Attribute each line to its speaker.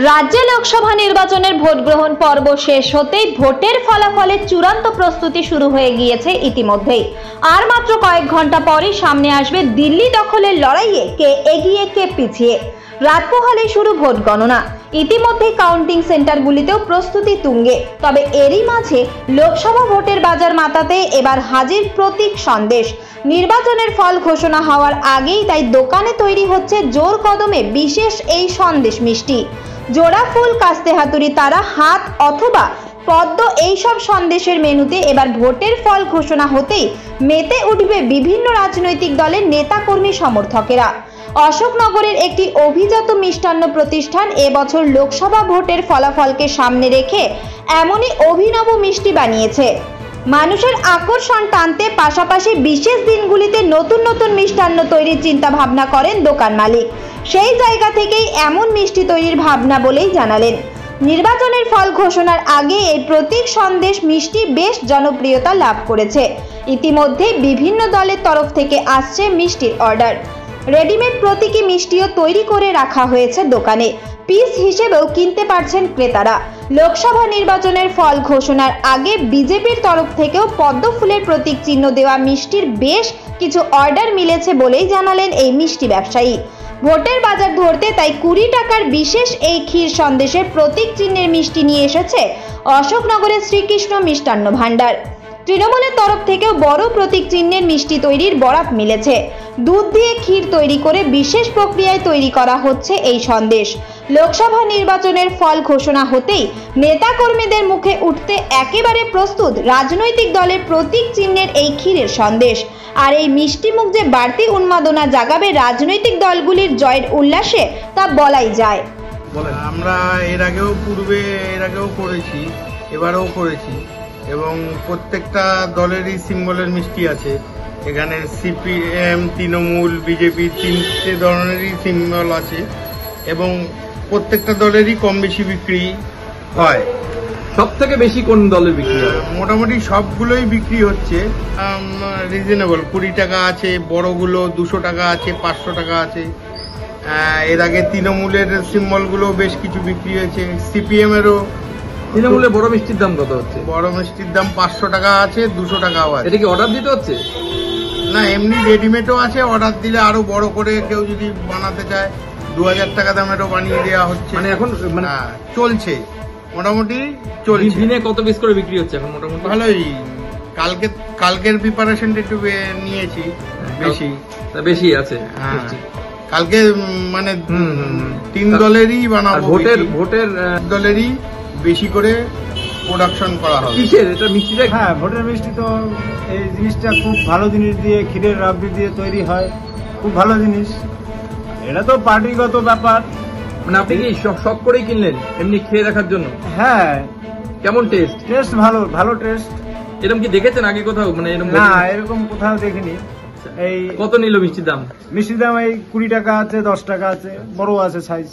Speaker 1: রাজ্যে লোকসভা নির্বাচনের ভোট গ্রহণ পর্ব শেষ হতেই ভোটের ফলাফলের চূড়ান্ত প্রস্তুতি শুরু হয়ে গিয়েছে ইতিমধ্যেই। আর মাত্র কয়েক ঘন্টা পরেই সামনে আসবে দিল্লি দখলের লড়াইয়ে কে এগিয়ে কে পিছিয়ে। রাত পোহালেই শুরু ভোট গণনা। ইতিমধ্যেই কাউন্টিং সেন্টারগুলিতেও প্রস্তুতি তুঙ্গে। তবে এরই মাঝে লোকসভা ভোটের বাজার মাতাতে এবার হাজির প্রতীক সন্দেশ। নির্বাচনের ফল ঘোষণা হওয়ার আগেই তাই দোকানে তৈরি হচ্ছে জোর কদমে বিশেষ এই সন্দেশ মিষ্টি। জোড়া ফুল, কাস্তে হাতুড়ি তারা, হাত অথবা পদ্ম, এইসব সন্দেশের মেনুতে এবার ভোটের ফল ঘোষণা হতেই মেতে উঠবে বিভিন্ন রাজনৈতিক দলের নেতাকর্মী সমর্থকেরা। অশোকনগরের একটি অভিজাত মিষ্টান্ন প্রতিষ্ঠান এবছর লোকসভা ভোটের ফলাফলকে সামনে রেখে এমনই অভিনব মিষ্টি বানিয়েছে। মানুষের আকর্ষণ টানতে পাশাপাশি বিশেষ দিনগুলিতে নতুন নতুন মিষ্টান্ন তৈরির চিন্তা ভাবনা করেন দোকান মালিক। সেই জায়গা থেকেই এমন মিষ্টি তৈরির ভাবনা বলেই জানালেন। নির্বাচনের ফল ঘোষণার আগে এই প্রতীক সন্দেশ মিষ্টি বেশ জনপ্রিয়তা লাভ করেছে। ইতিমধ্যে বিভিন্ন দলের তরফ থেকে আসছে মিষ্টির অর্ডার। রেডিমেড প্রতীকী মিষ্টিও তৈরি করে রাখা হয়েছে দোকানে। পিস হিসেবেও কিনতে পারছেন ক্রেতারা। লোকসভা নির্বাচনের ফল ঘোষণার আগে বিজেপির তরফ থেকেও পদ্ম ফুলের প্রতীক চিহ্ন দেওয়া মিষ্টির বেশ কিছু অর্ডার মিলেছে বলেই জানালেন এই মিষ্টি ব্যবসায়ী। ভোটের বাজার ধরতে তাই 20 টাকার বিশেষ এই ক্ষীর সন্দেশের প্রতীক চিহ্নের মিষ্টি নিয়ে এসেছে অশোকনগরের শ্রীকৃষ্ণ মিষ্টান্ন ভাণ্ডার। তৃণমূলের তরফ থেকেও বড় প্রতীক চিহ্নের মিষ্টি তৈরির বরাত মিলেছে। দুধ দিয়ে ক্ষীর তৈরি করে বিশেষ প্রক্রিয়ায় তৈরি করা হচ্ছে এই সন্দেশ। লোকসভা নির্বাচনের ফল ঘোষণা হতেই নেতাকর্মীদের মুখে উঠতে একেবারে প্রস্তুত রাজনৈতিক দলের প্রতীক চিহ্নের এই ক্ষীরের সন্দেশ। আর এই মিষ্টি মুখ যে বাড়তি উন্মাদনা জাগাবে রাজনৈতিক দলগুলির জয়ের উল্লাসে তা বলাই যায়।
Speaker 2: আমরা এর আগেও করেছি, এবারেও করেছি এবং প্রত্যেকটা দলেরই সিম্বলের মিষ্টি আছে। এখানে সিপিএম, তৃণমূল, বিজেপি 3টে ধরনেরই সিম্বল আছে এবং প্রত্যেকটা দলেরই কম বেশি বিক্রি হয়।
Speaker 3: সব থেকে বেশি কোন দলের বিক্রি হয়?
Speaker 2: মোটামুটি সবগুলোই বিক্রি হচ্ছে রিজনেবল। 20 টাকা আছে, বড়গুলো 200 টাকা আছে, 500 টাকা আছে। এর আগে তৃণমূলের সিম্বলগুলো বেশ কিছু বিক্রি হয়েছে। সিপিএম এরও।
Speaker 3: তৃণমূলের বড় মিষ্টির দাম কত হচ্ছে?
Speaker 2: বড় মিষ্টির দাম 500 টাকা আছে, 200 টাকাও আছে।
Speaker 3: এটা কি অর্ডার দিতে হচ্ছে?
Speaker 2: না, এমনি রেডিমেডও আছে। অর্ডার দিলে আরো বড় করে কেউ যদি বানাতে চায় 2000 টাকা দামেরও বানিয়ে দেওয়া হচ্ছে।
Speaker 3: মানে এখন
Speaker 2: চলছে, মোটামুটি চলছে।
Speaker 3: দিনে কত পিস করে বিক্রি হচ্ছে এখন? মোটামুটি
Speaker 2: ভালোই। কালকের প্রিপারেশনটা একটু নিয়েছি,
Speaker 3: বেশি আছে।
Speaker 2: কালকে মানে 3 দলেরই বানাবো।
Speaker 3: ভোটের
Speaker 2: দলেরই বেশি করে প্রোডাকশন করা হবে।
Speaker 3: কিসের এটা মিষ্টিটা?
Speaker 4: হ্যাঁ, ভোটের মিষ্টি তো এই জিনিসটা খুব ভালো জিনিস দিয়ে, ক্ষীরের রাবড়ি দিয়ে তৈরি হয়, খুব ভালো জিনিস। এটা তো পার্টিগত ব্যাপার।
Speaker 3: মানে আপনি কি শখ করেই কিনলেন এমনি খেয়ে দেখার জন্য?
Speaker 4: হ্যাঁ।
Speaker 3: কেমন টেস্ট?
Speaker 4: টেস্ট ভালো টেস্ট।
Speaker 3: এরকম কি দেখেছেন আগে কোথাও? মানে
Speaker 4: না, এরকম কোথাও দেখিনি।
Speaker 3: এই কত নিল মিষ্টির দাম?
Speaker 4: মিষ্টির দাম এই 20 টাকা আছে, 10 টাকা আছে, বড় আছে সাইজ।